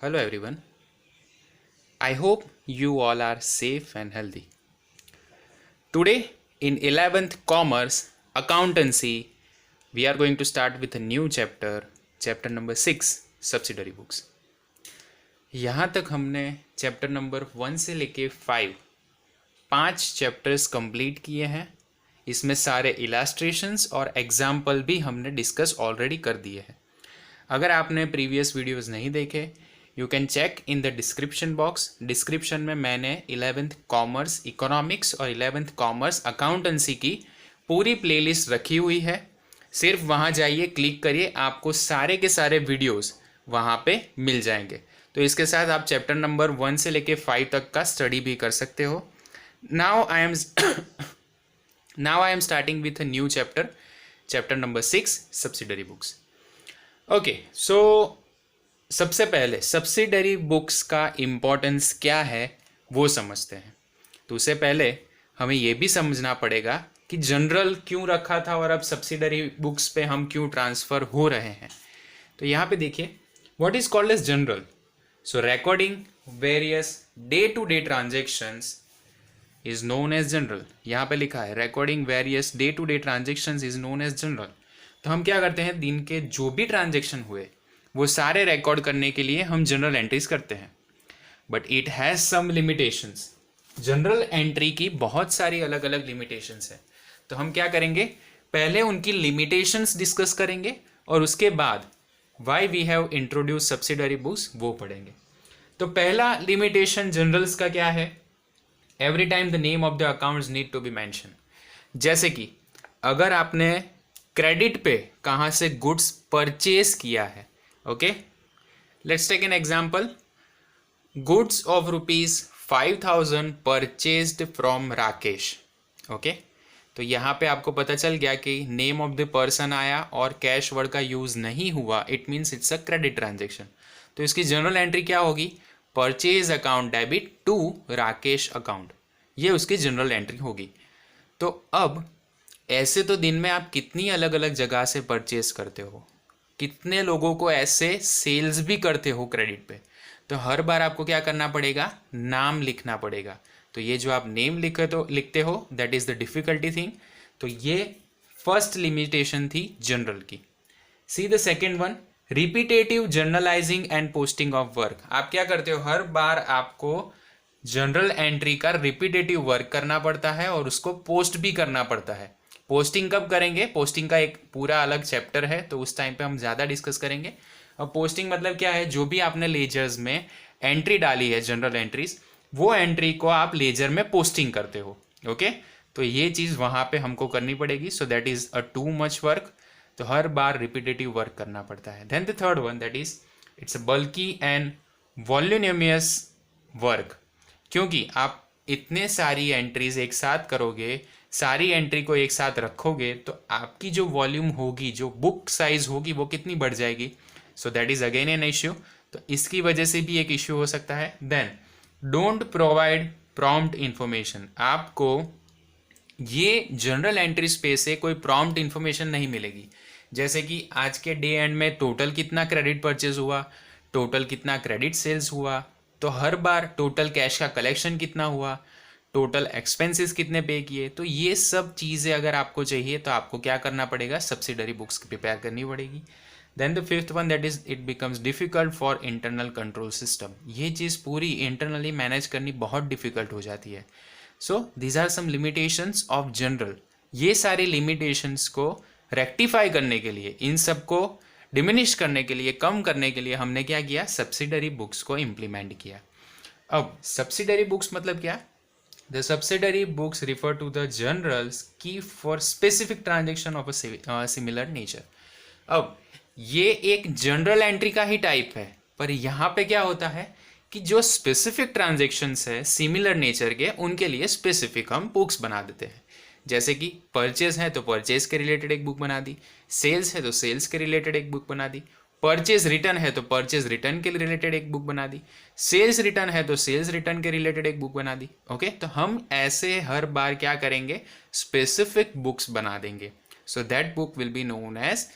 Hello everyone. I hope you all are safe and healthy. Today in 11th Commerce Accountancy, we are going to start with a new chapter number 6, subsidiary books. यहाँ तक हमने chapter number 1 से लेके 5 chapters complete किए हैं. इसमें सारे illustrations और एग्जाम्पल भी हमने डिस्कस ऑलरेडी कर दिए हैं. अगर आपने प्रीवियस वीडियोस नहीं देखे, you can check in the description box. Description में मैंने 11th कॉमर्स इकोनॉमिक्स और 11th कॉमर्स अकाउंटेंसी की पूरी प्लेलिस्ट रखी हुई है. सिर्फ वहाँ जाइए, क्लिक करिए, आपको सारे के सारे वीडियोस वहाँ पे मिल जाएंगे. तो इसके साथ आप चैप्टर नंबर 1 से लेके 5 तक का स्टडी भी कर सकते हो. Now I am starting with a new chapter number 6, subsidiary books. Okay, so सबसे पहले सब्सिडरी बुक्स का इम्पोर्टेंस क्या है वो समझते हैं. तो उससे पहले हमें ये भी समझना पड़ेगा कि जनरल क्यों रखा था और अब सब्सिडरी बुक्स पे हम क्यों ट्रांसफ़र हो रहे हैं. तो यहाँ पे देखिए, what is called as journal. So recording various day to day transactions is known as journal. यहाँ पे लिखा है recording various day to day transactions is known as journal. तो हम क्या करते हैं, दिन के जो भी ट्रांजेक्शन हुए वो सारे रिकॉर्ड करने के लिए हम जनरल एंट्रीज करते हैं. But it has some limitations. Journal entry की बहुत सारी अलग अलग लिमिटेशंस है. तो हम क्या करेंगे, पहले उनकी लिमिटेशंस डिस्कस करेंगे और उसके बाद why we have introduce subsidiary books वो पढ़ेंगे. तो पहला लिमिटेशन जनरल्स का क्या है, every time the name of the accounts need to be mention. जैसे कि अगर आपने क्रेडिट पे कहाँ से गुड्स परचेज किया है, okay, let's take an example. Goods of ₹5,000 purchased from Rakesh. Okay, तो यहाँ पे आपको पता चल गया कि नेम ऑफ द पर्सन आया और कैश वर्ड का यूज़ नहीं हुआ. It means it's a credit transaction. तो इसकी जनरल एंट्री क्या होगी, purchase account debit to Rakesh account. ये उसकी जनरल एंट्री होगी. तो अब ऐसे तो दिन में आप कितनी अलग अलग जगह से परचेज करते हो, कितने लोगों को ऐसे सेल्स भी करते हो क्रेडिट पे. तो हर बार आपको क्या करना पड़ेगा, नाम लिखना पड़ेगा. तो ये जो आप नेम लिखते हो that is the difficulty thing. तो ये फर्स्ट लिमिटेशन थी जनरल की. See the second one, repetitive journalising and posting of work. आप क्या करते हो, हर बार आपको जनरल एंट्री का रिपीटेटिव वर्क करना पड़ता है और उसको पोस्ट भी करना पड़ता है. पोस्टिंग कब करेंगे, पोस्टिंग का एक पूरा अलग चैप्टर है, तो उस टाइम पे हम ज़्यादा डिस्कस करेंगे. अब पोस्टिंग मतलब क्या है, जो भी आपने लेजर्स में एंट्री डाली है जनरल एंट्रीज, वो एंट्री को आप लेजर में पोस्टिंग करते हो. ओके, तो ये चीज़ वहाँ पे हमको करनी पड़ेगी. So that is a too much work. तो हर बार रिपीटेटिव वर्क करना पड़ता है. Then the third one, that is it's a bulky and voluminous work. क्योंकि आप इतने सारी एंट्रीज एक साथ करोगे, सारी एंट्री को एक साथ रखोगे, तो आपकी जो वॉल्यूम होगी, जो बुक साइज होगी, वो कितनी बढ़ जाएगी. सो that is again an issue. तो इसकी वजह से भी एक इश्यू हो सकता है. Then don't provide prompt information. आपको ये जनरल एंट्री स्पेस से कोई प्रॉम्प्ट इंफॉर्मेशन नहीं मिलेगी. जैसे कि आज के डे एंड में टोटल कितना क्रेडिट परचेज हुआ, टोटल कितना क्रेडिट सेल्स हुआ, तो हर बार टोटल कैश का कलेक्शन कितना हुआ, टोटल एक्सपेंसेस कितने पे किए. तो ये सब चीज़ें अगर आपको चाहिए तो आपको क्या करना पड़ेगा, सब्सिडरी बुक्स प्रिपेयर करनी पड़ेगी. Then the fifth one, that is it becomes difficult for internal control system. ये चीज़ पूरी इंटरनली मैनेज करनी बहुत डिफिकल्ट हो जाती है. So these are some limitations of journal. ये सारी लिमिटेशंस को रेक्टिफाई करने के लिए, इन सब को डिमिनिश करने के लिए, कम करने के लिए हमने क्या किया, सब्सिडरी बुक्स को इम्प्लीमेंट किया. अब सब्सिडरी बुक्स मतलब क्या, the subsidiary books refer to the journals की for specific transaction of a similar nature. अब ये एक जनरल एंट्री का ही टाइप है, पर यहाँ पे क्या होता है कि जो स्पेसिफिक ट्रांजेक्शन्स है सिमिलर नेचर के, उनके लिए स्पेसिफिक हम बुक्स बना देते हैं. जैसे कि परचेज है तो परचेज के रिलेटेड एक बुक बना दी, सेल्स है तो सेल्स के रिलेटेड एक बुक बना दी, परचेज रिटर्न है तो परचेज रिटर्न के रिलेटेड एक बुक बना दी, सेल्स रिटर्न है तो सेल्स रिटर्न के रिलेटेड एक बुक बना दी. ओके, तो हम ऐसे हर बार क्या करेंगे, स्पेसिफिक बुक्स बना देंगे. So that book will be known as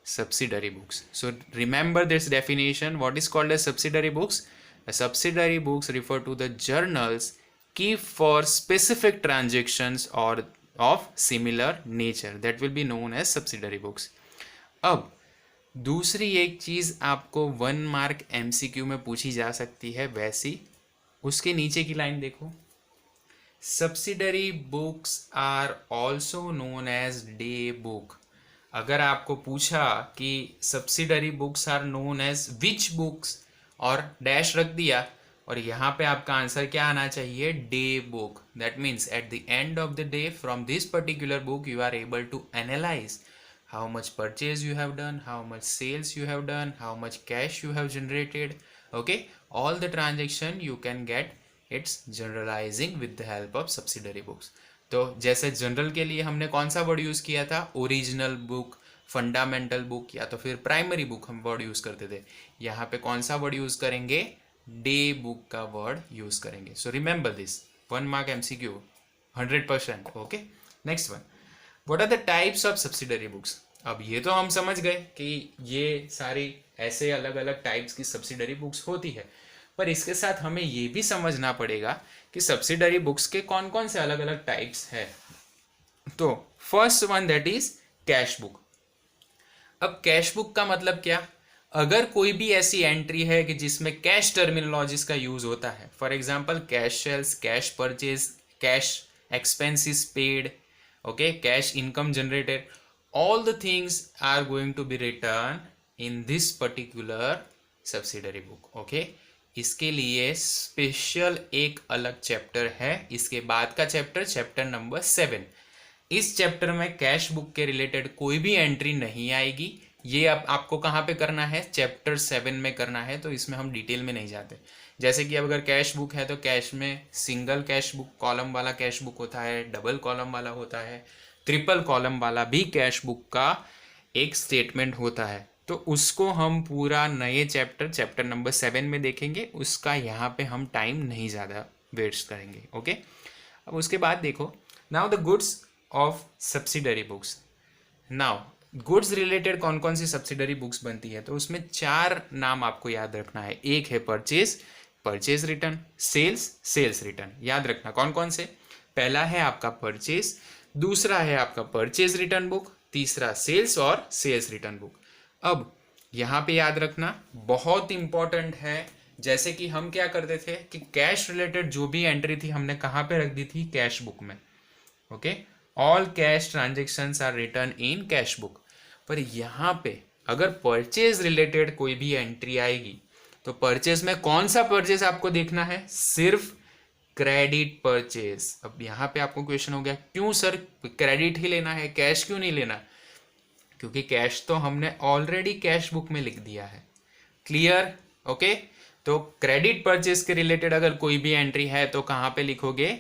subsidiary books. So remember this definition. What is called as subsidiary books? The subsidiary books refer to the journals keep for specific transactions or of similar nature, that will be known as subsidiary books. अब दूसरी एक चीज़ आपको 1 mark MCQ में पूछी जा सकती है, वैसी उसके नीचे की लाइन देखो, subsidiary books are also known as day book. अगर आपको पूछा कि subsidiary books are known as which books और डैश रख दिया, और यहाँ पे आपका आंसर क्या आना चाहिए, day book. That means at the end of the day from this particular book you are able to analyze how much purchase you have done, how much sales you have done, how much cash you have generated. Okay, all the transaction you can get it's generalizing with the help of subsidiary books. तो जैसे general के लिए हमने कौन सा word use किया था, original book, fundamental book या तो फिर प्राइमरी बुक हम वर्ड यूज़ करते थे, यहाँ पे कौन सा वर्ड यूज़ करेंगे, डे बुक का वर्ड यूज़ करेंगे. So remember this, 1 mark MCQ 100%. Okay, next one, what are the types of subsidiary books. अब ये तो हम समझ गए कि ये सारी ऐसे अलग अलग टाइप्स की सब्सिडरी बुक्स होती है, पर इसके साथ हमें ये भी समझना पड़ेगा कि सब्सिडरी बुक्स के कौन कौन से अलग अलग टाइप्स है. तो first one that is cash book. अब कैश बुक का मतलब क्या, अगर कोई भी ऐसी एंट्री है कि जिसमें कैश टर्मिनोलॉजीज का यूज होता है, for example cash sales, cash purchase, cash expenses paid, okay, cash income generated, all the things are going to be written in this particular subsidiary book. okay, इसके लिए special एक अलग chapter है, इसके बाद का चैप्टर नंबर 7. इस chapter में कैश बुक के रिलेटेड कोई भी एंट्री नहीं आएगी. ये अब आपको कहाँ पे करना है, चैप्टर 7 में करना है, तो इसमें हम डिटेल में नहीं जाते. जैसे कि अब अगर कैश बुक है तो कैश में सिंगल कैश बुक कॉलम वाला कैश बुक होता है, डबल कॉलम वाला होता है, ट्रिपल कॉलम वाला भी कैश बुक का एक स्टेटमेंट होता है. तो उसको हम पूरा नए चैप्टर नंबर 7 में देखेंगे. उसका यहाँ पे हम टाइम नहीं ज़्यादा वेस्ट करेंगे. ओके, अब उसके बाद देखो, now the goods of subsidiary books. Now goods related कौन कौन सी सब्सिडरी बुक्स बनती है, तो उसमें 4 नाम आपको याद रखना है. एक है परचेज रिटर्न, सेल्स रिटर्न. याद रखना कौन कौन से, पहला है आपका परचेज, दूसरा है आपका परचेज रिटर्न बुक, तीसरा सेल्स और सेल्स रिटर्न बुक. अब यहाँ पे याद रखना बहुत इंपॉर्टेंट है, जैसे कि हम क्या करते थे कि कैश रिलेटेड जो भी एंट्री थी हमने कहाँ पे रख दी थी, कैश बुक में. Okay, all cash transactions are return in cash book. पर यहाँ पे अगर परचेज रिलेटेड कोई भी एंट्री आएगी तो परचेज में कौन सा परचेज आपको देखना है, सिर्फ क्रेडिट परचेज. अब यहाँ पे आपको क्वेश्चन हो गया, क्यों सर क्रेडिट ही लेना है, कैश क्यों नहीं लेना, क्योंकि कैश तो हमने ऑलरेडी कैश बुक में लिख दिया है. क्लियर. ओके, तो क्रेडिट परचेज के रिलेटेड अगर कोई भी एंट्री है तो कहाँ पे लिखोगे,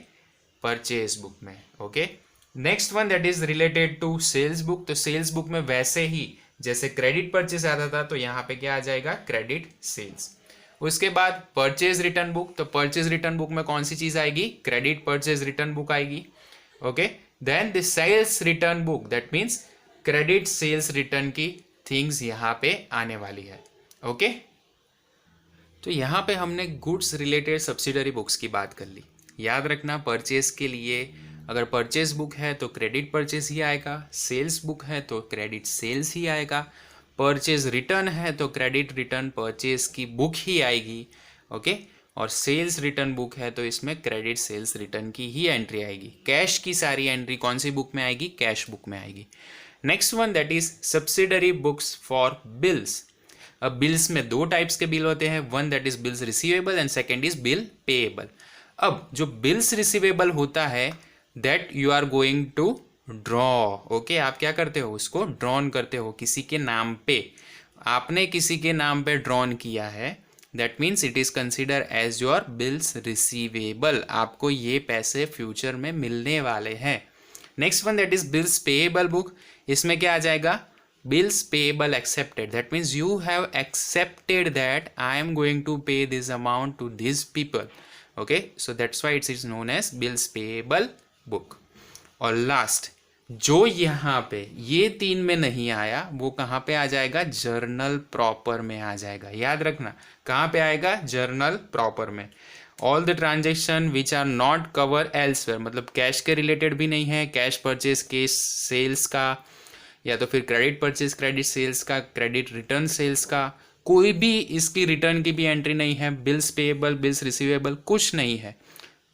परचेज बुक में. Okay, next one that is related to sales book. तो सेल्स बुक में वैसे ही जैसे क्रेडिट परचेज आता था तो यहाँ पे क्या आ जाएगा, क्रेडिट सेल्स. उसके बाद परचेज रिटर्न बुक. तो परचेज रिटर्न बुक में कौन सी चीज आएगी, क्रेडिट परचेज रिटर्न बुक आएगी. Okay, then the sales return book, that means credit sales return की थिंग्स यहाँ पे आने वाली है. ओके, तो यहाँ पे हमने गुड्स रिलेटेड सब्सिडरी बुक्स की बात कर ली. याद रखना परचेज के लिए अगर परचेज बुक है तो क्रेडिट परचेज ही आएगा, सेल्स बुक है तो क्रेडिट सेल्स ही आएगा, परचेज रिटर्न है तो क्रेडिट रिटर्न परचेज की बुक ही आएगी. ओके, और सेल्स रिटर्न बुक है तो इसमें क्रेडिट सेल्स रिटर्न की ही एंट्री आएगी. कैश की सारी एंट्री कौन सी बुक में आएगी, कैश बुक में आएगी. Next one that is subsidiary books for bills. अब बिल्स में 2 टाइप्स के बिल होते हैं, one that is bills receivable and second is bill payable. अब जो बिल्स रिसीवेबल होता है that you are going to draw. Okay, आप क्या करते हो, उसको ड्रॉन करते हो किसी के नाम पे. आपने किसी के नाम पे ड्रॉन किया है, that means it is consider as your bills receivable. आपको ये पैसे फ्यूचर में मिलने वाले हैं. Next one that is bills payable book. इसमें क्या आ जाएगा, bills payable accepted. That means you have accepted that I am going to pay this amount to this people. Okay, so that's why it's is known as bills payable book. और last जो यहाँ पे ये 3 में नहीं आया वो कहाँ पे आ जाएगा, जर्नल प्रॉपर में आ जाएगा। याद रखना कहाँ पे आएगा, जर्नल प्रॉपर में। All the transaction which are not cover elsewhere, मतलब कैश के रिलेटेड भी नहीं है, कैश परचेज केस सेल्स का, या तो फिर क्रेडिट परचेज क्रेडिट सेल्स का, क्रेडिट रिटर्न सेल्स का, कोई भी इसकी रिटर्न की भी एंट्री नहीं है, बिल्स पेएबल बिल्स रिसीवेबल कुछ नहीं है,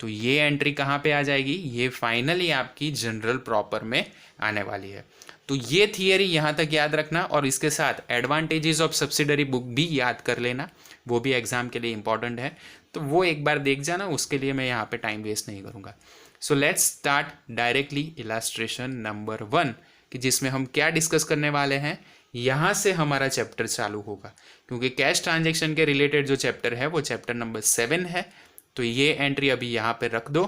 तो ये एंट्री कहाँ पे आ जाएगी, ये फाइनली आपकी जनरल प्रॉपर में आने वाली है। तो ये थियरी यहाँ तक याद रखना, और इसके साथ एडवांटेजेस ऑफ सब्सिडरी बुक भी याद कर लेना, वो भी एग्जाम के लिए इंपॉर्टेंट है, तो वो एक बार देख जाना, उसके लिए मैं यहाँ पे टाइम वेस्ट नहीं करूँगा। So let's start directly illustration number 1, कि जिसमें हम क्या डिस्कस करने वाले हैं। यहाँ से हमारा चैप्टर चालू होगा, क्योंकि कैश ट्रांजेक्शन के रिलेटेड जो चैप्टर है वो चैप्टर नंबर 7 है। तो ये एंट्री अभी यहाँ पे रख दो।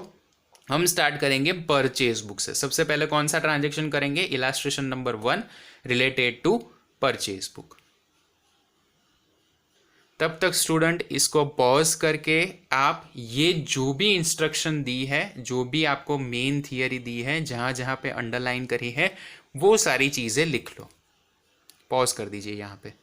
हम स्टार्ट करेंगे परचेज बुक से। सबसे पहले कौन सा ट्रांजेक्शन करेंगे, illustration number 1 related to purchase book. तब तक स्टूडेंट इसको पॉज करके आप ये जो भी इंस्ट्रक्शन दी है, जो भी आपको मेन थियरी दी है, जहाँ जहाँ पे अंडरलाइन करी है, वो सारी चीज़ें लिख लो। पॉज कर दीजिए यहाँ पे।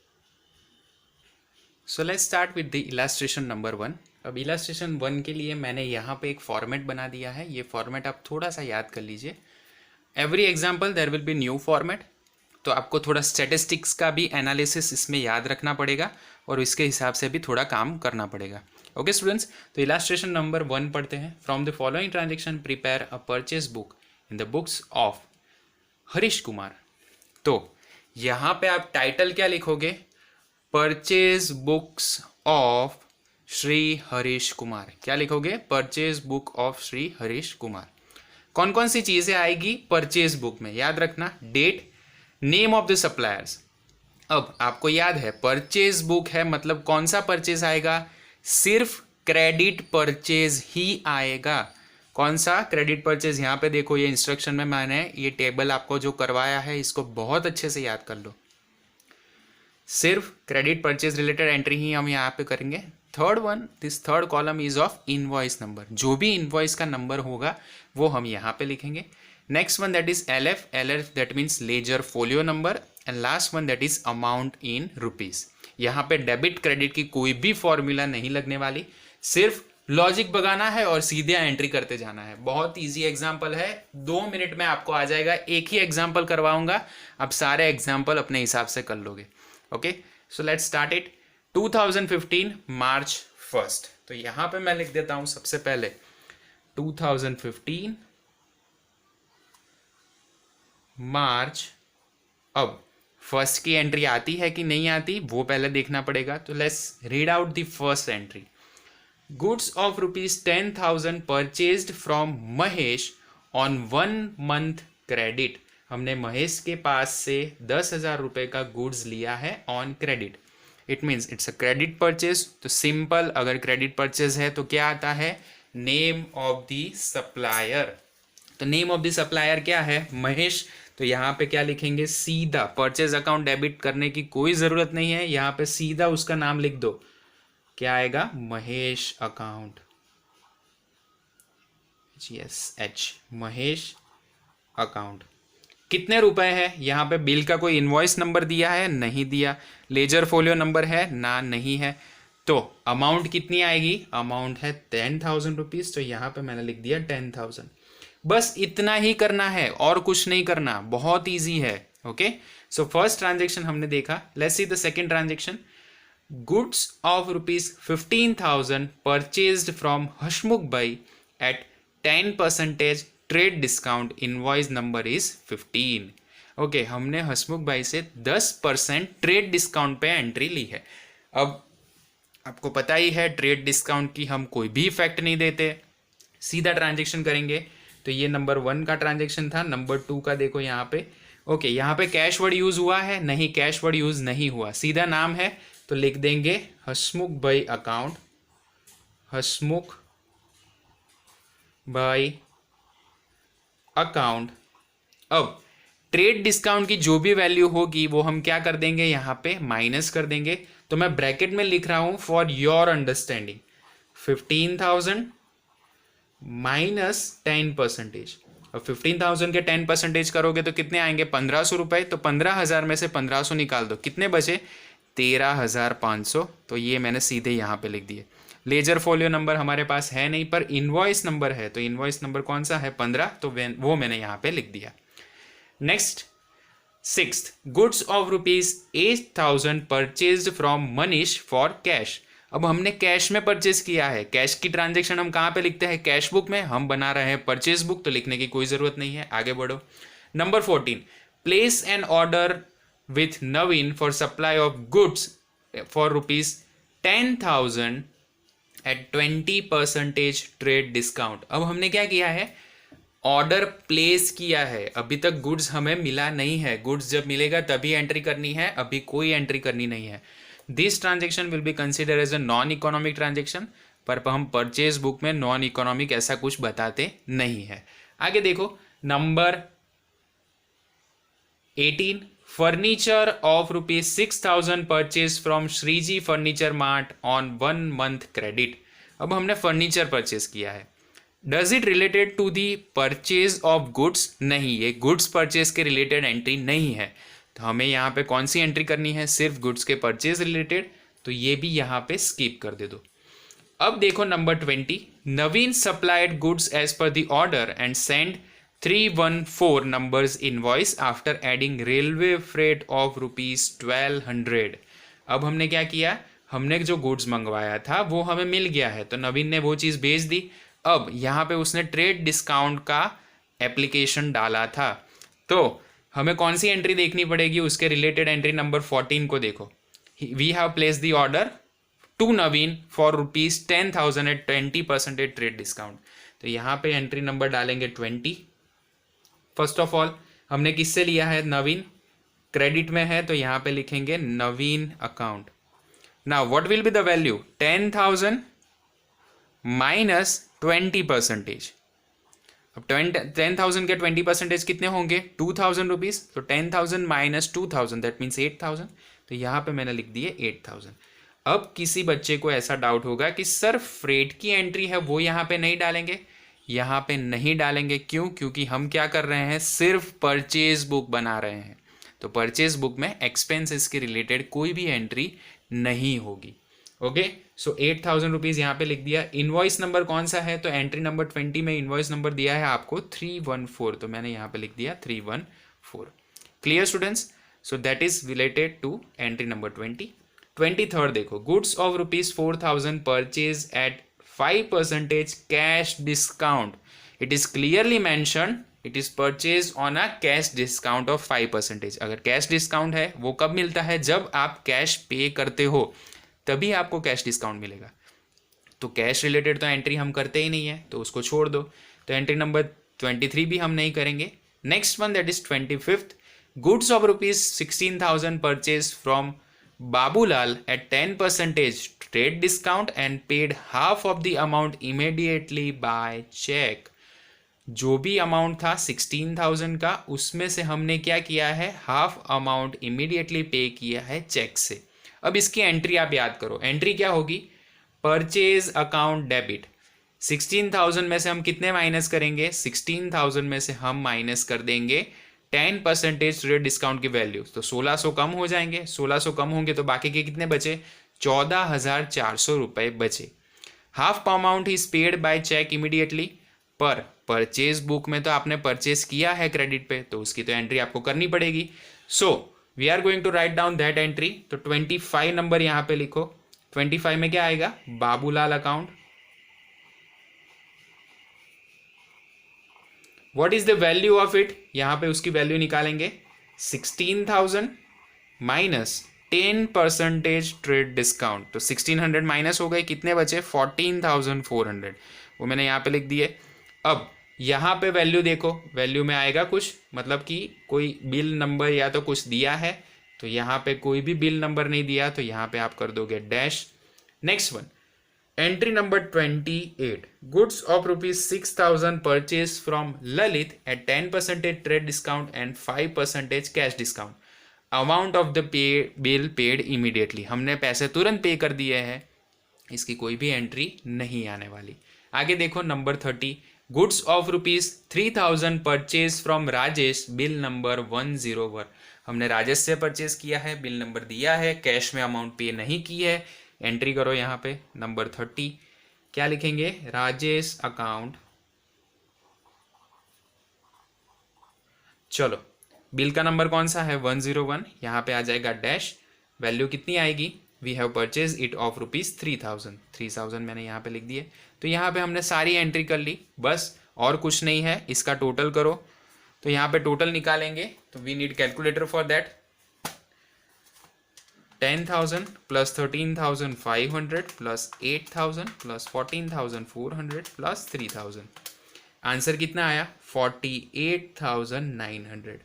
So let's start with the illustration number 1। अब इलास्ट्रेशन 1 के लिए मैंने यहाँ पे एक फॉर्मेट बना दिया है। ये फॉर्मेट आप थोड़ा सा याद कर लीजिए। Every example there will be new format, तो आपको थोड़ा स्टैटिस्टिक्स का भी एनालिसिस इसमें याद रखना पड़ेगा, और इसके हिसाब से भी थोड़ा काम करना पड़ेगा। ओके स्टूडेंट्स, तो इलास्ट्रेशन नंबर 1 पढ़ते हैं। From the following transaction prepare a purchase book in the books of Harish Kumar. तो यहाँ पे आप टाइटल क्या लिखोगे, purchase books of Shri Harish Kumar. क्या लिखोगे, purchase book of Shri Harish Kumar. कौन कौन सी चीजें आएगी परचेज बुक में, याद रखना, date, name of the suppliers. अब आपको याद है परचेज बुक है, मतलब कौन सा परचेज आएगा, सिर्फ क्रेडिट परचेज ही आएगा। कौन सा, क्रेडिट परचेज। यहाँ पे देखो, ये इंस्ट्रक्शन में मैंने ये टेबल आपको जो करवाया है, इसको बहुत अच्छे से याद कर लो। सिर्फ क्रेडिट परचेज रिलेटेड एंट्री ही हम यहाँ पे करेंगे। Third one, this third column is of invoice number. जो भी इनवॉइस का नंबर होगा वो हम यहाँ पे लिखेंगे। Next one that is LF, LF that means ledger folio number, and last one that is amount in rupees. यहाँ पे डेबिट क्रेडिट की कोई भी फॉर्मूला नहीं लगने वाली, सिर्फ लॉजिक भगाना है और सीधे एंट्री करते जाना है। बहुत इजी एग्जाम्पल है, 2 मिनट में आपको आ जाएगा। एक ही एग्जाम्पल करवाऊंगा, आप सारे एग्जाम्पल अपने हिसाब से कर लोगे। Okay, so let's start it. 2015 मार्च 1। तो यहां पे मैं लिख देता हूं सबसे पहले 2015 मार्च। अब फर्स्ट की एंट्री आती है कि नहीं आती वो पहले देखना पड़ेगा, तो let's read out the first entry. Goods of ₹10,000 purchased from Mahesh on 1 month credit. हमने महेश के पास से 10,000 रुपये का गुड्स लिया है on credit. It means it's a credit purchase. तो सिंपल, अगर क्रेडिट परचेज है तो क्या आता है, नेम ऑफ द सप्लायर। तो नेम ऑफ द सप्लायर क्या है, महेश। तो यहाँ पे क्या लिखेंगे, सीधा परचेज अकाउंट डेबिट करने की कोई ज़रूरत नहीं है, यहाँ पे सीधा उसका नाम लिख दो। क्या आएगा, Mahesh account, GSH, Mahesh account. कितने रुपए है, यहाँ पे बिल का कोई इनवॉइस नंबर दिया है, नहीं दिया। लेजर फोलियो नंबर है ना, नहीं है। तो अमाउंट कितनी आएगी, अमाउंट है 10,000 रुपीज़, तो यहाँ पे मैंने लिख दिया 10,000। बस इतना ही करना है और कुछ नहीं करना, बहुत ईजी है। ओके, सो फर्स्ट ट्रांजेक्शन हमने देखा। Let's see the second transaction. Goods of ₹15,000 purchased from Hashmukh Bhai at 10% trade discount. Invoice number is 15. Okay, हमने हसमुख भाई से 10% ट्रेड डिस्काउंट पे एंट्री ली है। अब आपको पता ही है ट्रेड डिस्काउंट की हम कोई भी इफेक्ट नहीं देते, सीधा ट्रांजेक्शन करेंगे। तो ये नंबर 1 का ट्रांजेक्शन था। नंबर 2 का देखो यहाँ पे। ओके, यहाँ पे कैश वर्ड यूज हुआ है, नहीं, कैश वर्ड यूज नहीं हुआ, सीधा नाम है, तो लिख देंगे हसमुख भाई अकाउंट, हसमुख भाई अकाउंट। अब ट्रेड डिस्काउंट की जो भी वैल्यू होगी वो हम क्या कर देंगे, यहाँ पे माइनस कर देंगे। तो मैं ब्रैकेट में लिख रहा हूं फॉर योर अंडरस्टैंडिंग, 15,000 माइनस 10%। अब 15,000 के 10% करोगे तो कितने आएंगे? 1,500 रुपये। तो 15,000 में से 1,500 निकाल दो, कितने बचे? 13,500। तो ये मैंने सीधे यहाँ पे लिख दिए। लेजर फोलियो नंबर हमारे पास है नहीं, पर इनवॉइस नंबर है। तो इनवॉइस नंबर कौन सा है? 15। तो वो मैंने यहाँ पे लिख दिया। Next, 6th, goods of ₹8,000 purchased from Manish for cash. अब हमने कैश में परचेज किया है। कैश की ट्रांजेक्शन हम कहाँ पे लिखते हैं? कैश बुक में। हम बना रहे हैं परचेज बुक, तो लिखने की कोई ज़रूरत नहीं है। आगे बढ़ो। Number 14, place an order with Naveen for supply of goods for ₹10,000 at 20% trade discount. अब हमने क्या किया है? ऑर्डर प्लेस किया है। अभी तक गुड्स हमें मिला नहीं है। गुड्स जब मिलेगा तभी एंट्री करनी है, अभी कोई एंट्री करनी नहीं है। This transaction will be consider as a non economic transaction, पर हम परचेज बुक में नॉन इकोनॉमिक ऐसा कुछ बताते नहीं है। आगे देखो, number 18, furniture of ₹6,000 purchase from Shriji furniture mart on 1 month credit. अब हमने फर्नीचर परचेज किया है। Does it related to the purchase of goods? नहीं, ये गुड्स परचेज के रिलेटेड एंट्री नहीं है। तो हमें यहाँ पे कौन सी एंट्री करनी है? सिर्फ गुड्स के परचेज रिलेटेड। तो ये भी यहाँ पे स्किप कर दे दो। अब देखो number 20, Naveen supplied goods as per the order and send 314 numbers invoice after adding railway freight of ₹1,200। अब हमने क्या किया? हमने जो गुड्स मंगवाया था वो हमें मिल गया है, तो नवीन ने वो चीज़ भेज दी। अब यहाँ पे उसने ट्रेड डिस्काउंट का एप्लीकेशन डाला था, तो हमें कौन सी एंट्री देखनी पड़ेगी? उसके रिलेटेड एंट्री नंबर 14 को देखो। We have placed the order to Naveen for ₹10,000 at 20% trade discount. तो यहाँ पे एंट्री नंबर डालेंगे 20। फर्स्ट ऑफ ऑल हमने किससे लिया है? नवीन। क्रेडिट में है तो यहाँ पे लिखेंगे Naveen account. Now what will be the value? 10,000 minus 20%। अब 10,000 के 20% कितने होंगे? 2,000 रुपीज़। तो 10,000 माइनस 2,000 दैट मीन्स 8,000। तो यहाँ पे मैंने लिख दिए 8,000। अब किसी बच्चे को ऐसा डाउट होगा कि सर फ्रेट की एंट्री है वो यहाँ पे नहीं डालेंगे। यहाँ पे नहीं डालेंगे, क्यों? क्योंकि हम क्या कर रहे हैं? सिर्फ परचेज बुक बना रहे हैं। तो परचेज बुक में एक्सपेंसेस के रिलेटेड कोई भी एंट्री नहीं होगी। ओके, सो 8,000 रुपीज़ यहाँ पे लिख दिया। इनवॉइस नंबर कौन सा है? तो एंट्री नंबर 20 में इनवॉइस नंबर दिया है आपको 314, तो मैंने यहाँ पे लिख दिया 314। Clear students? So that is related to entry number 20। 23rd देखो, goods of ₹4,000 purchase at 5% cash discount. It is clearly mention it is purchase on a cash discount of 5%। अगर कैश डिस्काउंट है वो कब मिलता है? जब आप कैश पे करते हो तभी आपको कैश डिस्काउंट मिलेगा। तो कैश रिलेटेड तो एंट्री हम करते ही नहीं है, तो उसको छोड़ दो। तो एंट्री नंबर 23 भी हम नहीं करेंगे। Next one that is 25th, goods of ₹16,000 purchase from Babulal at 10% trade discount and paid half of the amount immediately by cheque. जो भी अमाउंट था 16,000 का, उसमें से हमने क्या किया है? हाफ अमाउंट इमीडिएटली पे किया है चेक से। अब इसकी एंट्री आप याद करो। एंट्री क्या होगी? Purchase account debit. 16,000 में से हम कितने माइनस करेंगे? 16,000 में से हम माइनस कर देंगे 10% ट्रेड डिस्काउंट की वैल्यू। तो 1,600 कम हो जाएंगे। 1,600 कम होंगे तो बाकी के कितने बचे? 14,400 रुपये बचे। Half amount is paid by cheque immediately, पर परचेज बुक में तो आपने परचेज किया है क्रेडिट पे, तो उसकी तो एंट्री आपको करनी पड़ेगी। So we are going to write down that entry. तो 25 नंबर यहाँ पे लिखो। 25 में क्या आएगा? Babulal account. What is the value of it? यहाँ पे उसकी वैल्यू निकालेंगे। 16,000 माइनस 10% ट्रेड डिस्काउंट। तो 1,600 माइनस हो गए, कितने बचे? 14,400। वो मैंने यहाँ पे लिख दिए। अब यहाँ पे वैल्यू देखो, वैल्यू में आएगा कुछ, मतलब कि कोई बिल नंबर या तो कुछ दिया है, तो यहाँ पे कोई भी बिल नंबर नहीं दिया, तो यहाँ पे आप कर दोगे dash. Next one, entry number 28, goods of ₹6,000 purchase from Lalit at 10% trade discount and 5% cash discount. Amount of the bill paid immediately. हमने पैसे तुरंत पे कर दिए हैं। इसकी कोई भी एंट्री नहीं आने वाली। आगे देखो number 30, goods of ₹3000 purchase from Rajesh, bill number 101। हमने राजेश से परचेज किया है, बिल नंबर दिया है, कैश में अमाउंट पे नहीं की है, एंट्री करो यहाँ पे नंबर 30। क्या लिखेंगे? राजेश अकाउंट, चलो बिल का नंबर कौन सा है? 101। यहाँ पे आ जाएगा डैश, वैल्यू कितनी आएगी? We have purchase it of ₹3000। 3000 मैंने यहाँ पे लिख दिए। तो यहाँ पे हमने सारी एंट्री कर ली, बस और कुछ नहीं है। इसका टोटल करो, तो यहाँ पे टोटल निकालेंगे, तो we need calculator for that. 10,000 plus 13,500 plus 8,000 plus 14,400 plus 3,000। Answer कितना आया? 48,900।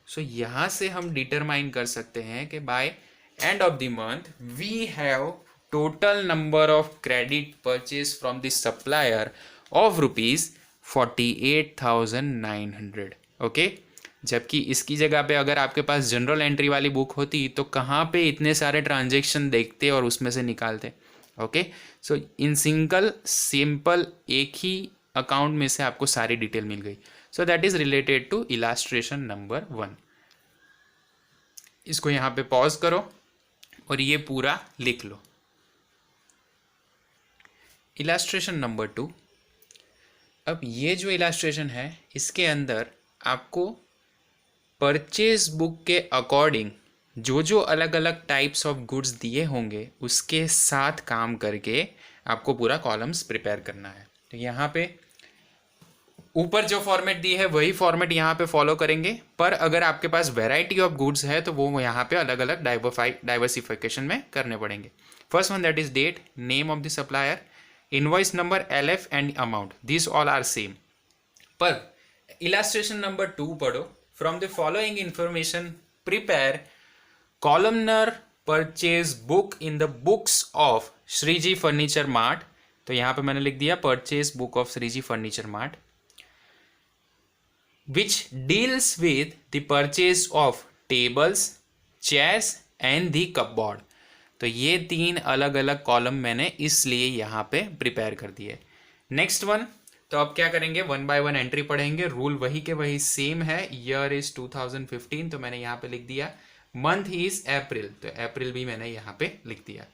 सो यहाँ से हम डिटरमाइन कर सकते हैं कि by end of the month we have total number of credit purchase from the supplier of ₹48,900। Okay, जबकि इसकी जगह पे अगर आपके पास जनरल एंट्री वाली बुक होती तो कहाँ पे इतने सारे ट्रांजेक्शन देखते और उसमें से निकालते। ओके, सो इन सिंपल एक ही अकाउंट में से आपको सारी डिटेल मिल गई। So that is related to illustration number 1। इसको यहाँ पे पॉज करो और ये पूरा लिख लो। Illustration number 2। अब ये जो इलास्ट्रेशन है इसके अंदर आपको परचेज बुक के अकॉर्डिंग जो जो अलग अलग टाइप्स ऑफ गुड्स दिए होंगे उसके साथ काम करके आपको पूरा कॉलम्स प्रिपेयर करना है। तो यहाँ पे ऊपर जो फॉर्मेट दी है वही फॉर्मेट यहाँ पे फॉलो करेंगे, पर अगर आपके पास वैरायटी ऑफ गुड्स है तो वो यहाँ पे अलग अलग डाइवर्सिफिकेशन में करने पड़ेंगे। First one that is date, name of the supplier, invoice number, LF and amount, this all are same. पर इलास्ट्रेशन नंबर 2 पढ़ो। From the following information prepare columnar purchase book in the books of Shriji furniture mart. तो यहाँ पे मैंने लिख दिया purchase book of Shriji furniture mart, which deals with the purchase of tables, chairs and the cupboard। तो ये 3 अलग अलग कॉलम मैंने इसलिए यहाँ पे प्रिपेयर कर दिए। नेक्स्ट वन, तो अब क्या करेंगे? 1 बाय 1 एंट्री पढ़ेंगे। रूल वही के वही सेम है। ईयर इज 2015, तो मैंने यहाँ पे लिख दिया। मंथ इज अप्रैल, तो अप्रैल भी मैंने यहाँ पे लिख दिया।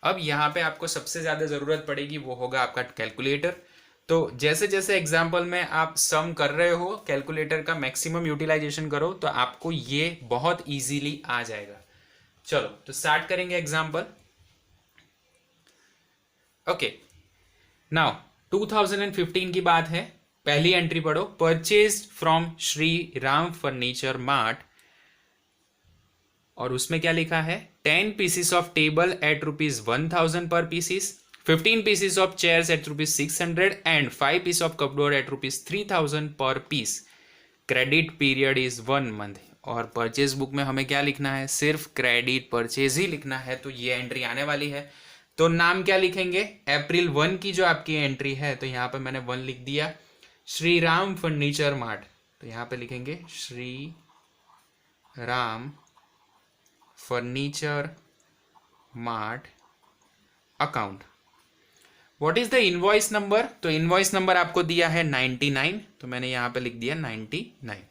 अब यहाँ पे आपको सबसे ज़्यादा ज़रूरत पड़ेगी वो होगा आपका कैलकुलेटर। तो जैसे जैसे एग्जाम्पल में आप सम कर रहे हो, कैलकुलेटर का मैक्सिमम यूटिलाइजेशन करो तो आपको ये बहुत इजीली आ जाएगा। चलो तो स्टार्ट करेंगे एग्जाम्पल। ओके, नाउ 2015 की बात है। पहली एंट्री पढ़ो, purchase from Shri Ram furniture mart, और उसमें क्या लिखा है? 10 पीसेस ऑफ टेबल एट ₹1,000 पर pieces, 15 pieces of chairs at ₹600 and 5 pieces of cupboard at ₹3,000 per piece। Credit period is 1 month। और परचेज बुक में हमें क्या लिखना है? सिर्फ क्रेडिट परचेज ही लिखना है, तो ये एंट्री आने वाली है। तो नाम क्या लिखेंगे? अप्रैल 1 की जो आपकी एंट्री है, तो यहाँ पे मैंने 1 लिख दिया। श्री राम फर्नीचर मार्ट, तो यहाँ पे लिखेंगे Shri Ram furniture mart account. What is the invoice number? तो इनवॉइस नंबर आपको दिया है 99, तो मैंने यहाँ पे लिख दिया 99।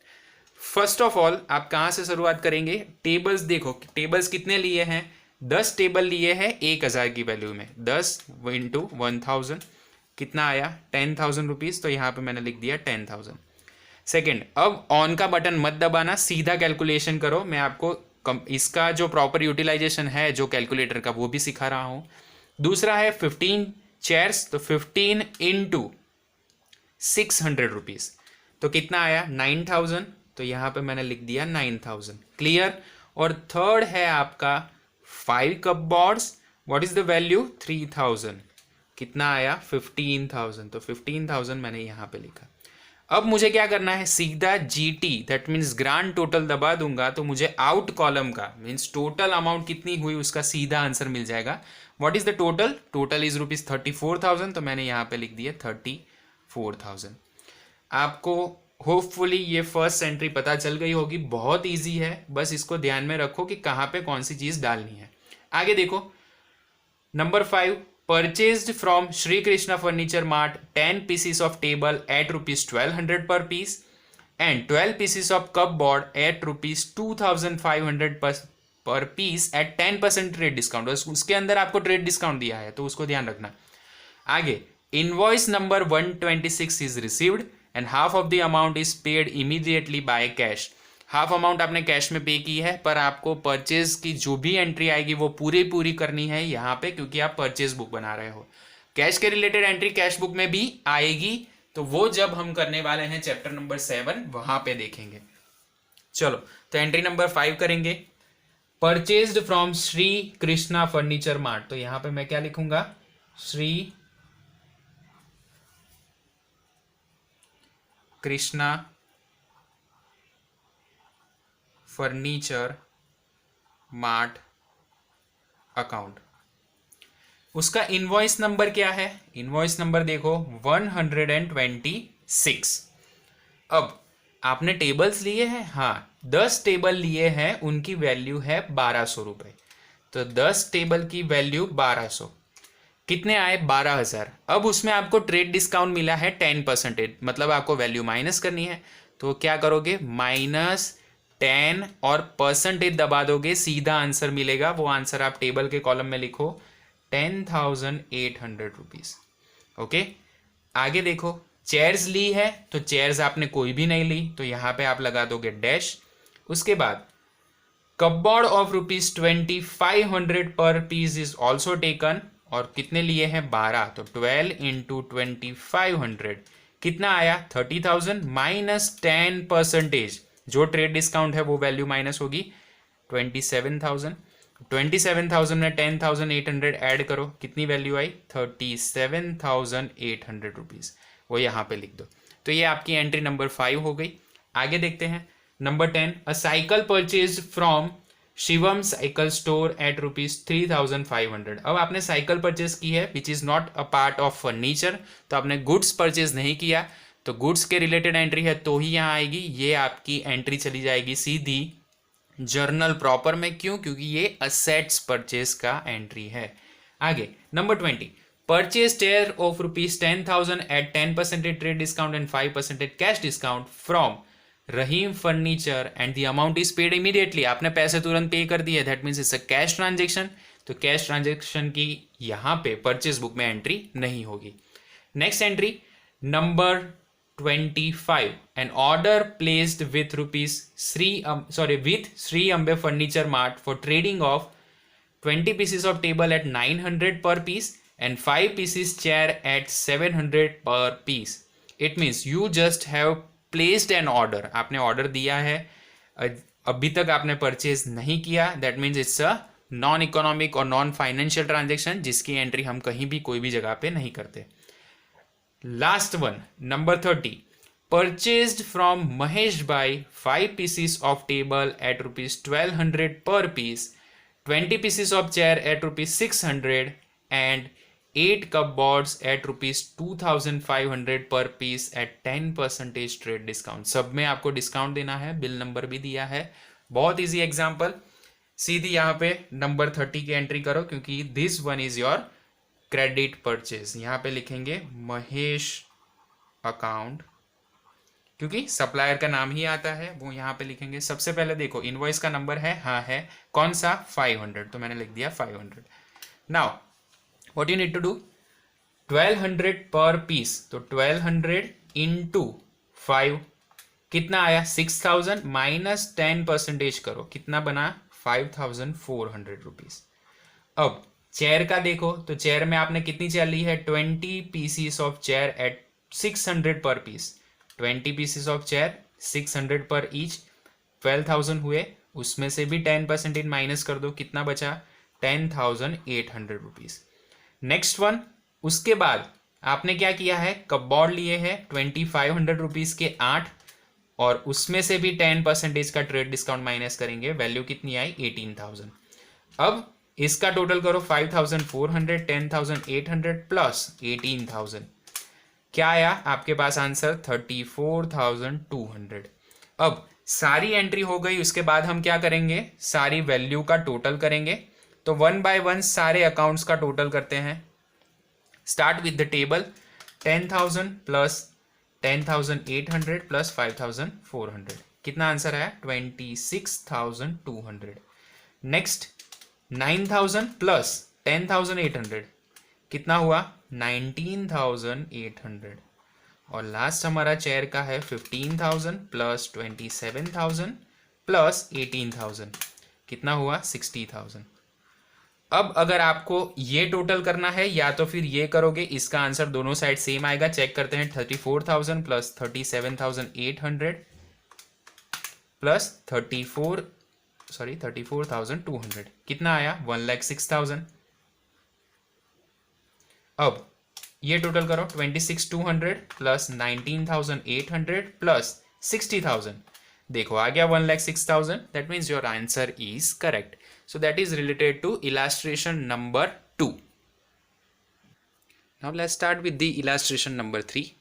फर्स्ट ऑफ ऑल आप कहाँ से शुरुआत करेंगे? टेबल्स देखो, टेबल्स कितने लिए हैं? 10 टेबल लिए हैं 1000 की वैल्यू में। 10 × 1000 कितना आया? 10,000 रुपीज़, तो यहाँ पे मैंने लिख दिया 10,000। सेकेंड, अब ऑन का बटन मत दबाना, सीधा कैलकुलेशन करो। मैं आपको इसका जो प्रॉपर यूटिलाइजेशन है जो कैलकुलेटर का वो भी सिखा रहा हूँ। दूसरा है 15 चेयर्स, तो 15 × 600 रुपीज़, तो कितना आया? 9,000, तो यहाँ पे मैंने लिख दिया 9,000। क्लियर? और थर्ड है आपका 5 cupboards, what is the value? 3,000, कितना आया? 15,000, तो 15,000 मैंने यहाँ पे लिखा। अब मुझे क्या करना है? सीधा GT that means grand total दबा दूंगा तो मुझे आउट कॉलम का मीन्स टोटल अमाउंट कितनी हुई उसका सीधा आंसर मिल जाएगा। What is the total? Total is ₹34,000, तो मैंने यहाँ पे लिख दिया 34,000। आपको होपफुली ये फर्स्ट एंट्री पता चल गई होगी, बहुत इजी है, बस इसको ध्यान में रखो कि कहाँ पे कौन सी चीज़ डालनी है। आगे देखो number 5, purchased from Shri Krishna furniture mart 10 pieces of table at rupees 1200 per piece and 12 pieces of cupboard at rupees 2500 पर पीस एट 10% ट्रेड डिस्काउंट। उसके अंदर आपको ट्रेड डिस्काउंट दिया है तो उसको ध्यान रखना। आगे, invoice number 126 is received and half of the amount is paid immediately by cash. Half amount आपने कैश में पे की है, पर आपको परचेज की जो भी एंट्री आएगी वो पूरी करनी है यहाँ पे, क्योंकि आप परचेज बुक बना रहे हो। कैश के रिलेटेड एंट्री कैश बुक में भी आएगी, तो वो जब हम करने वाले हैं चैप्टर नंबर 7 वहां पे देखेंगे। चलो, तो एंट्री नंबर 5 करेंगे। Purchased from Shri Krishna furniture mart, तो यहां पे मैं क्या लिखूंगा, Shri Krishna furniture mart account. उसका इनवॉइस नंबर क्या है, इनवॉइस नंबर देखो 126। अब आपने टेबल्स लिए हैं, हाँ 10 टेबल लिए हैं, उनकी वैल्यू है 1200 रुपए। तो 10 टेबल की वैल्यू 1200, कितने आए 12,000। अब उसमें आपको ट्रेड डिस्काउंट मिला है 10%, मतलब आपको वैल्यू माइनस करनी है। तो क्या करोगे, -10 और परसेंटेज दबा दोगे, सीधा आंसर मिलेगा। वो आंसर आप टेबल के कॉलम में लिखो 10,800 रुपीज। ओके, आगे देखो, चेयर्स ली है तो चेयर्स आपने कोई भी नहीं ली, तो यहां पे आप लगा दोगे डैश। उसके बाद कपबोर्ड ऑफ रुपीज 2500 पर पीस इज ऑल्सो टेकन, और कितने लिए हैं 12, तो 12 इंटू 2500 कितना आया 30,000 माइनस 10%, जो ट्रेड डिस्काउंट है वो वैल्यू माइनस होगी 27,000। 27,000 में 10,800 ऐड करो, कितनी वैल्यू आई 37,800 रुपीज, वो यहाँ पे लिख दो। तो ये आपकी एंट्री नंबर 5 हो गई। आगे देखते हैं number 10, a cycle purchase from Shivam cycle store at rupees 3,500। अब आपने साइकिल परचेज की है which is not a part of furniture, तो आपने गुड्स परचेज नहीं किया, तो गुड्स के रिलेटेड एंट्री है तो ही यहाँ आएगी। ये आपकी एंट्री चली जाएगी सीधी जर्नल प्रॉपर में, क्यों, क्योंकि ये असेट्स परचेज का एंट्री है। आगे number 20, purchase chair of rupees 10,000 at 10% trade discount and 5% cash discount from Rahim furniture and the amount is paid immediately. आपने पैसे तुरंत पे कर दिए, that means it's a cash transaction. तो कैश ट्रांजेक्शन की यहाँ पे परचेज बुक में एंट्री नहीं होगी। Next entry number 25, an order placed with with Sri Ambe Furniture Mart for trading of 20 pieces of table at 900 per piece and 5 pieces chair at 700 per piece. It means you just have placed an order. आपने order दिया है, अभी तक आपने purchase नहीं किया, that means it's a non economic और non financial transaction, जिसकी एंट्री हम कहीं भी कोई भी जगह पे नहीं करते। Last one number 30, purchased from Mahesh भाई 5 pieces of table at rupees 1200 per piece, 20 pieces of chair at rupees 600 and 8 cupboards at rupees 2,500 per piece at 10% trade discount. सब में आपको डिस्काउंट देना है, बिल नंबर भी दिया है। बहुत इजी एग्जांपल, सीधी यहाँ पे नंबर 30 की एंट्री करो, क्योंकि this one is your credit purchase. यहाँ पे लिखेंगे महेश अकाउंट, क्योंकि सप्लायर का नाम ही आता है, वो यहाँ पे लिखेंगे। सबसे पहले देखो इनवॉइस का नंबर है, हाँ है, कौन सा 500, तो मैंने लिख दिया 500। Now what you need to do, 1200 per piece, तो 1200 इंटू 5 कितना आया 6,000 माइनस 10% करो, कितना बना 5,400 रुपीज। अब चेयर का देखो, तो चेयर में आपने कितनी चेयर ली है 20 पीसीस ऑफ चेयर एट 600 पर पीस, 20 पीसेस ऑफ चेयर 600 पर ईच, 12,000 हुए, उसमें से भी 10% माइनस कर दो, कितना बचा 10,800 रुपीज। नेक्स्ट वन, उसके बाद आपने क्या किया है, कपबोर्ड लिए हैं 2,500 रुपीज के 8, और उसमें से भी 10% का ट्रेड डिस्काउंट माइनस करेंगे, वैल्यू कितनी आई 18,000। अब इसका टोटल करो 5,400, 10,800 प्लस 18,000, क्या आया आपके पास आंसर 34,200। अब सारी एंट्री हो गई, उसके बाद हम क्या करेंगे, सारी वैल्यू का टोटल करेंगे। तो 1 by 1 सारे अकाउंट्स का टोटल करते हैं। Start with the table 10,000 plus 10,800 plus 5,400, कितना आंसर आया 26,200। नेक्स्ट 9,000 प्लस 10,800 कितना हुआ 19,800। और लास्ट हमारा चेयर का है 15,000 प्लस 27,000 प्लस 18,000, कितना हुआ 60,000। अब अगर आपको ये टोटल करना है या तो फिर ये करोगे, इसका आंसर दोनों साइड सेम आएगा। चेक करते हैं 34,000 प्लस 37,800 प्लस 34,200 कितना आया 1,06,000। अब ये टोटल करो 26,200 प्लस 19,800 प्लस 60,000, देखो आ गया 1,06,000। That means your answer is correct. So that is related to illustration number 2। Now let's start with the illustration number 3।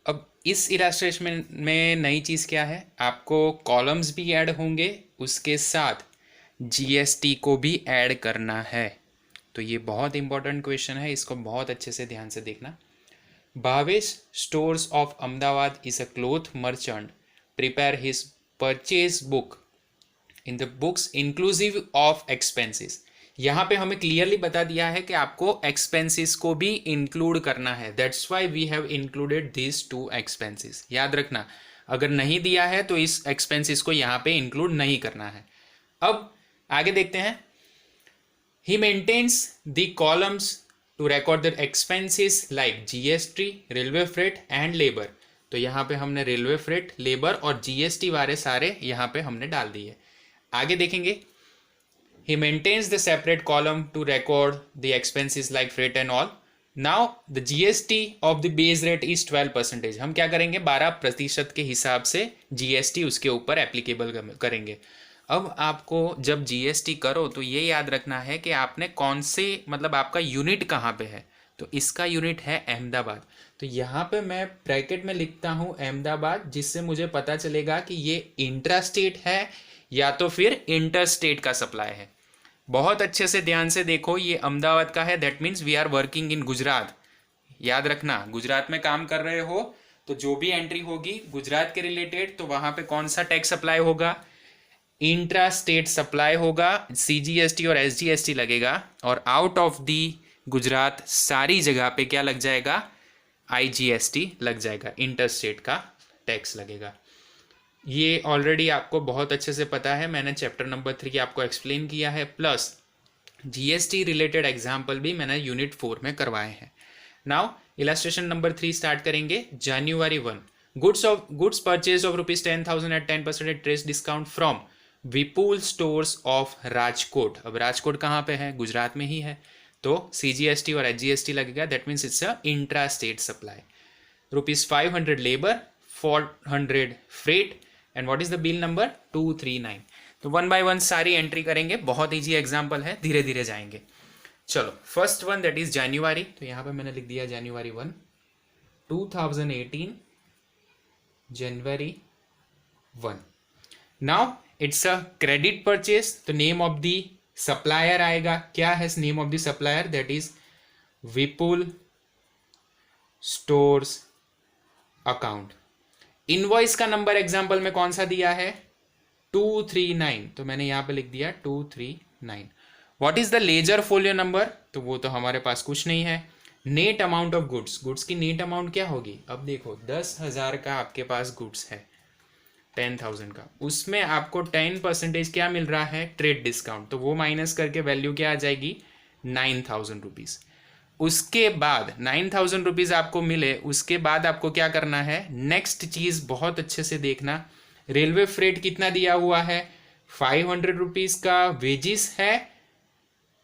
अब इस इलास्ट्रेशन में नई चीज़ क्या है, आपको कॉलम्स भी ऐड होंगे, उसके साथ जीएसटी को भी ऐड करना है। तो ये बहुत इंपॉर्टेंट क्वेश्चन है, इसको बहुत अच्छे से ध्यान से देखना। Bhavesh stores of Ahmedabad is a cloth merchant prepare his purchase book in the books inclusive of expenses. यहाँ पे हमें क्लियरली बता दिया है कि आपको एक्सपेंसेस को भी इंक्लूड करना है। That's why we have included this to expenses. याद रखना, अगर नहीं दिया है तो इस एक्सपेंसेस को यहाँ पे इंक्लूड नहीं करना है। अब आगे देखते हैं। He maintains the columns to record the expenses like GST, railway freight and labour. तो यहाँ पे हमने रेलवे फ्रेट, लेबर और जीएसटी वाले सारे यहाँ पे हमने डाल दिए। आगे देखेंगे, he maintains the separate column to record the expenses like freight and all. Now the GST of the base rate is 12%। हम क्या करेंगे 12% के हिसाब से जीएसटी उसके ऊपर एप्लीकेबल करेंगे। अब आपको जब जीएसटी करो तो ये याद रखना है कि आपने कौन से, मतलब आपका यूनिट कहाँ पे है। तो इसका यूनिट है अहमदाबाद, तो यहाँ पे मैं ब्रैकेट में लिखता हूँ अहमदाबाद, जिससे मुझे पता चलेगा कि ये इंट्रा स्टेट है या तो फिर इंटर स्टेट का सप्लाई है। बहुत अच्छे से ध्यान से देखो, ये अहमदाबाद का है, that means we are working in Gujarat. याद रखना, गुजरात में काम कर रहे हो तो जो भी एंट्री होगी गुजरात के रिलेटेड, तो वहाँ पे कौन सा टैक्स अप्लाई होगा, इंट्रा स्टेट सप्लाई होगा, सीजीएसटी और एसजीएसटी लगेगा। और आउट ऑफ दी गुजरात सारी जगह पे क्या लग जाएगा, आईजीएसटी लग जाएगा, इंटर स्टेट का टैक्स लगेगा। ये ऑलरेडी आपको बहुत अच्छे से पता है, मैंने चैप्टर नंबर 3 आपको एक्सप्लेन किया है, प्लस जीएसटी रिलेटेड एग्जाम्पल भी मैंने यूनिट 4 में करवाए हैं। नाउ इलास्ट्रेशन नंबर 3 स्टार्ट करेंगे। January 1, goods purchase of ₹10,000 at 10% trade discount from Vipul stores of Rajkot. अब राजकोट कहाँ पे है, गुजरात में ही है, तो सीजीएसटी और एचजीएसटी लगेगा। That means it's a intra state supply. ₹500 labour, 400 freight and what is the bill number 239। तो 1 by 1 सारी एंट्री करेंगे, बहुत ईजी एग्जाम्पल है, धीरे धीरे जाएंगे। चलो फर्स्ट वन दैट इज जनवरी, तो यहाँ पे मैंने लिख दिया January 1, 2018 January 1। Now it's a credit purchase, तो नेम ऑफ द सप्लायर आएगा, क्या है name of the supplier, that is Vipul stores account. Invoice का नंबर एग्जांपल में कौन सा दिया है 239, तो मैंने यहां पे लिख दिया 239। What is the ledger folio number, तो वो तो हमारे पास कुछ नहीं है। Net amount of goods, goods की नेट अमाउंट क्या होगी, अब देखो 10,000 का आपके पास गुड्स है, 10,000 का, उसमें आपको 10% क्या मिल रहा है, ट्रेड डिस्काउंट, तो वो माइनस करके वैल्यू क्या आ जाएगी 9,000 रुपीज़। उसके बाद 9,000 रुपीज़ आपको मिले, उसके बाद आपको क्या करना है, नेक्स्ट चीज़ बहुत अच्छे से देखना, रेलवे फ्रेट कितना दिया हुआ है 500 रुपीज़ का वेजिस है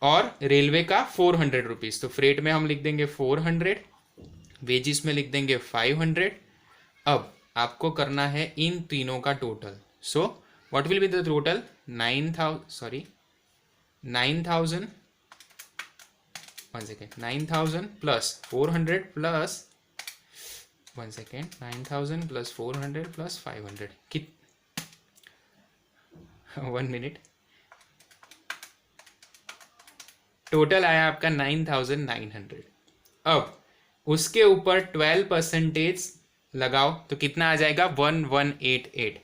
और रेलवे का 400 रुपीज़, तो फ्रेट में हम लिख देंगे 400, वेजिस में लिख देंगे 500। अब आपको करना है इन तीनों का total, so what will be the total 9,000 9,000 plus 400 plus 9,000 plus 400 plus 500 कित 1 मिनट, टोटल आया आपका 9,900। अब उसके ऊपर 12% लगाओ तो कितना आ जाएगा 1188।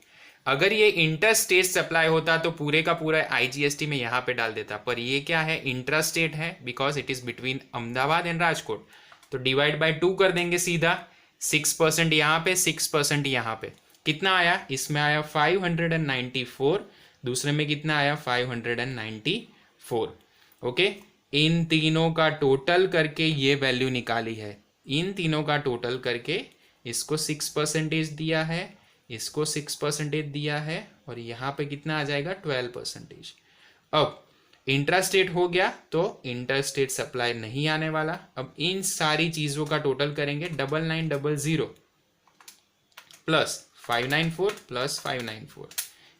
अगर ये इंटर स्टेट सप्लाई होता तो पूरे का पूरा आईजीएसटी में यहाँ पे डाल देता, पर ये क्या है, इंट्रा स्टेट है because it is between Ahmedabad and Rajkot, तो डिवाइड बाय 2 कर देंगे सीधा। 6% यहाँ पे, 6% यहाँ पे, कितना आया, इसमें आया 594, दूसरे में कितना आया 594। ओके, इन तीनों का टोटल करके ये वैल्यू निकाली है, इन तीनों का टोटल करके इसको 6% दिया है, इसको 6% दिया है, और यहाँ पे कितना आ जाएगा 12%। अब इंट्रास्टेट हो गया तो इंटरस्टेट सप्लाई नहीं आने वाला। अब इन सारी चीज़ों का टोटल करेंगे, 9900 प्लस 594 प्लस 594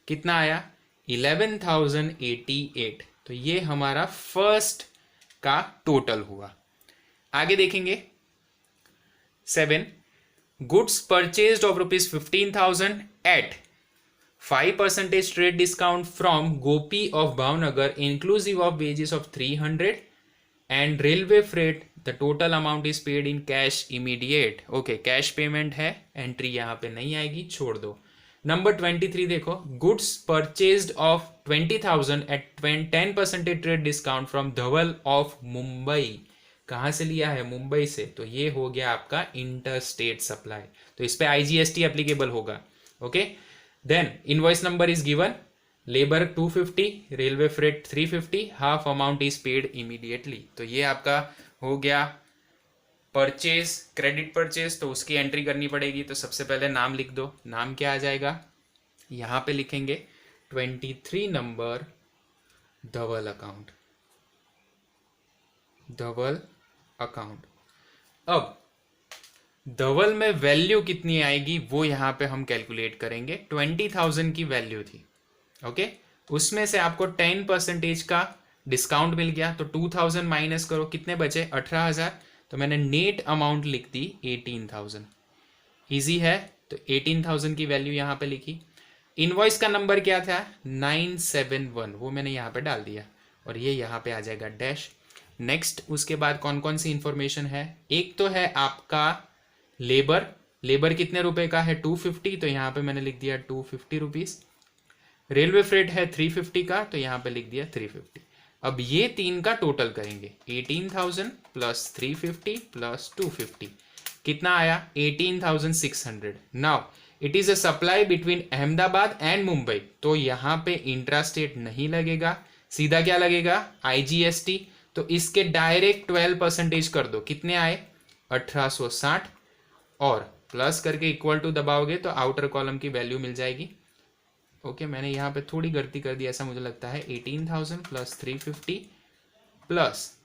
कितना आया 11,088। तो ये हमारा फर्स्ट का टोटल हुआ। आगे देखेंगे 7, goods purchased of ₹15,000 at 5% trade discount from Gopi of Bhavnagar inclusive of wages of 300 and railway freight. The total amount is paid in cash immediate. Okay, cash payment है, एंट्री यहाँ पे नहीं आएगी, छोड़ दो। नंबर 23 देखो, goods purchased of 20,000 at 10% trade discount from Dhaval of Mumbai. कहाँ से लिया है, मुंबई से, तो ये हो गया आपका इंटर स्टेट सप्लाई, तो इस पे आईजीएसटी एप्लीकेबल होगा। Okay, then invoice number is given, labour 250, railway freight 350, half amount is paid immediately. तो ये आपका हो गया परचेज, क्रेडिट परचेज, तो उसकी एंट्री करनी पड़ेगी। तो सबसे पहले नाम लिख दो, नाम क्या आ जाएगा, यहाँ पे लिखेंगे 23 नंबर धवल अकाउंट, धवल अकाउंट। अब धवल में वैल्यू कितनी आएगी वो यहाँ पे हम कैलकुलेट करेंगे। 20,000 की वैल्यू थी, ओके, उसमें से आपको 10% का डिस्काउंट मिल गया, तो 2,000 माइनस करो, कितने बचे 18,000, तो मैंने नेट अमाउंट लिख दी 18,000। इजी है, तो 18,000 की वैल्यू यहाँ पे लिखी। इनवॉइस का नंबर क्या था 971, वो मैंने यहाँ पे डाल दिया, और ये यहाँ पे आ जाएगा डैश। नेक्स्ट उसके बाद कौन कौन सी इंफॉर्मेशन है, एक तो है आपका लेबर, लेबर कितने रुपए का है 250, तो यहाँ पे मैंने लिख दिया 250 रुपीज। रेलवे फ्रेट है 350 का, तो यहाँ पे लिख दिया 350। अब ये तीन का टोटल करेंगे, 18,000 प्लस 350 प्लस 250 कितना आया 18,600। Now it is a supply between Ahmedabad and Mumbai, तो यहाँ पे इंट्रा स्टेट नहीं लगेगा, सीधा क्या लगेगा आईजीएसटी। तो इसके डायरेक्ट 12% कर दो, कितने आए 1860, और प्लस करके इक्वल टू दबाओगे तो आउटर कॉलम की वैल्यू मिल जाएगी। ओके, मैंने यहाँ पे थोड़ी गलती कर दी ऐसा मुझे लगता है। 18,000 प्लस 350 प्लस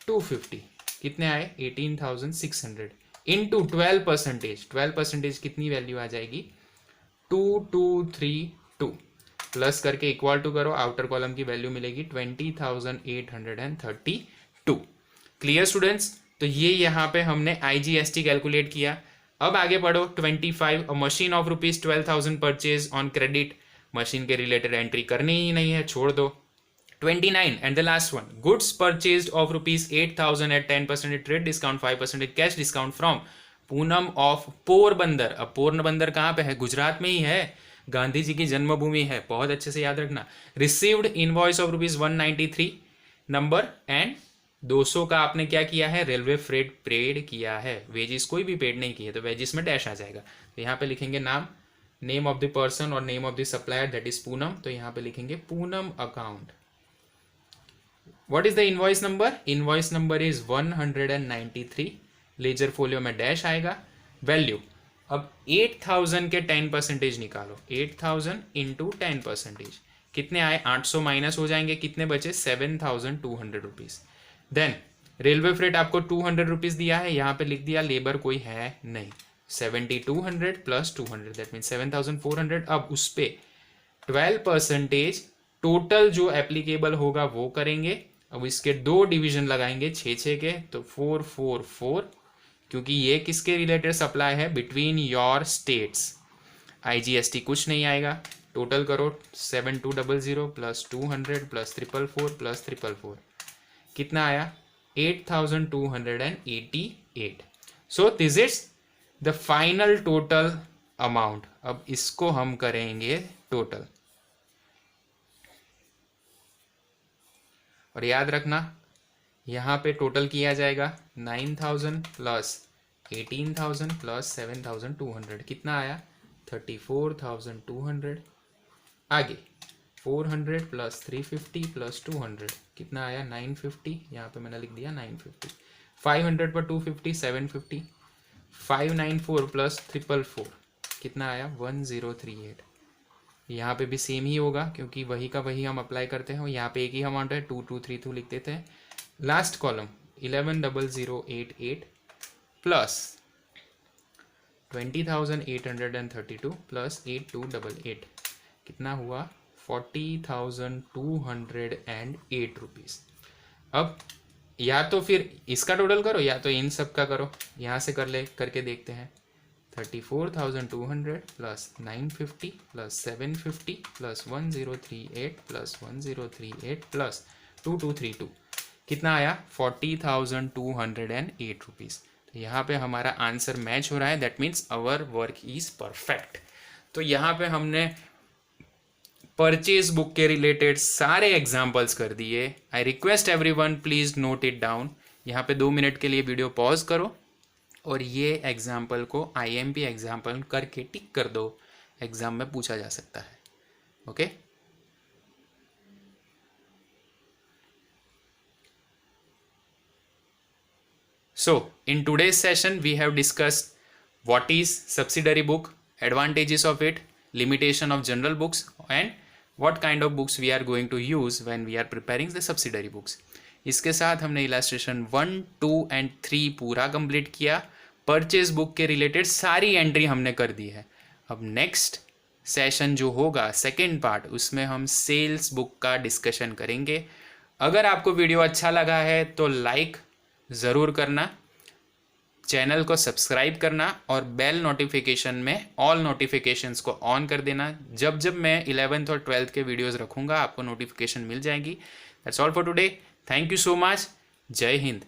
250 कितने आए 18,600 इंटू 12%। 12% कितनी वैल्यू आ जाएगी 2232, प्लस करके इक्वल टू करो, आउटर कॉलम की वैल्यू मिलेगी 20,832। क्लियर स्टूडेंट्स, तो ये यहाँ पे हमने आईजीएसटी कैलकुलेट किया। अब आगे बढ़ो 25, a machine of ₹12,000 purchase on credit, machine के रिलेटेड एंट्री करनी ही नहीं है, छोड़ दो। 29 and the last one, goods purchased of ₹8,000 at 10% trade discount, 5% cash discount from Poonam of Porbandar. अब पोरबंदर कहाँ पे है, गुजरात में ही है, गांधी जी की जन्मभूमि है, बहुत अच्छे से याद रखना। Received invoice of ₹193 number, and 200 का आपने क्या किया है रेलवे फ्रेट पेड किया है, वेजिस कोई भी पेड नहीं किए, तो वेजिस में डैश आ जाएगा। तो यहाँ पे लिखेंगे नाम, नेम ऑफ द पर्सन और name of the supplier, that is Poonam, तो यहाँ पे लिखेंगे Poonam account. What is the invoice number, invoice number is 193, ledger folio में डैश आएगा। वैल्यू, अब 8,000 के 10% निकालो, 8,000 इंटू 10% कितने आए 800 माइनस हो जाएंगे, कितने बचे 7,200 रुपीज। देन रेलवे फ्रेट आपको 200 रुपीज दिया है, यहाँ पे लिख दिया, लेबर कोई है नहीं, 7,200 प्लस 200 दैट मीन 7,400। अब उस पे 12% टोटल जो एप्लीकेबल होगा वो करेंगे। अब इसके दो डिवीजन लगाएंगे 6 के, तो 444, क्योंकि ये किसके रिलेटेड सप्लाई है, बिटवीन योर स्टेट्स, आईजीएसटी कुछ नहीं आएगा। टोटल करो 7,200 प्लस 200 प्लस 444 प्लस 444 कितना आया 8,288. So this is the final total amount. अब इसको हम करेंगे टोटल, और याद रखना यहाँ पे टोटल किया जाएगा 9,000 प्लस 18,000 प्लस 7,200. कितना आया? 34,200. आगे 400 प्लस 350 प्लस 200 कितना आया? 950. यहाँ पे मैंने लिख दिया 950. 500 पर 250 750. 594 प्लस 444 कितना आया? 1038. यहाँ पे भी सेम ही होगा क्योंकि वही का वही हम अप्लाई करते हैं. यहाँ पे एक ही अमाउंट है, 2232 लिख देते हैं. लास्ट कॉलम 11,088 प्लस 20,832 प्लस 8,288 कितना हुआ? 40,208 रुपीज़. अब या तो फिर इसका टोटल करो या तो इन सब का करो. यहाँ से करके देखते हैं. 34,200 plus 950 plus 750 plus 1038 plus 1038 plus 2232 कितना आया? 40,208 रुपीज़. तो यहाँ पे हमारा आंसर मैच हो रहा है. That means our work is perfect. तो यहाँ पे हमने परचेज बुक के रिलेटेड सारे एग्जाम्पल्स कर दिए. I request everyone please note it down. यहाँ पे 2 मिनट के लिए वीडियो पॉज करो और ये एग्जाम्पल को IMP एग्जाम्पल करके टिक कर दो. एग्जाम में पूछा जा सकता है. Okay So, in today's session, we have discussed what is subsidiary book, advantages of it, limitation of general books, and what kind of books we are going to use when we are preparing the subsidiary books. इसके साथ हमने illustration 1, 2 and 3 पूरा complete किया. Purchase book के related सारी entry हमने कर दी है. अब नेक्स्ट सेशन जो होगा सेकेंड पार्ट, उसमें हम सेल्स बुक का डिस्कशन करेंगे. अगर आपको वीडियो अच्छा लगा है तो लाइक ज़रूर करना, चैनल को सब्सक्राइब करना और बेल नोटिफिकेशन में ऑल नोटिफिकेशंस को ऑन कर देना. जब जब मैं 11th और 12th के वीडियोस रखूँगा आपको नोटिफिकेशन मिल जाएगी. That's all for today. Thank you so much. जय हिंद.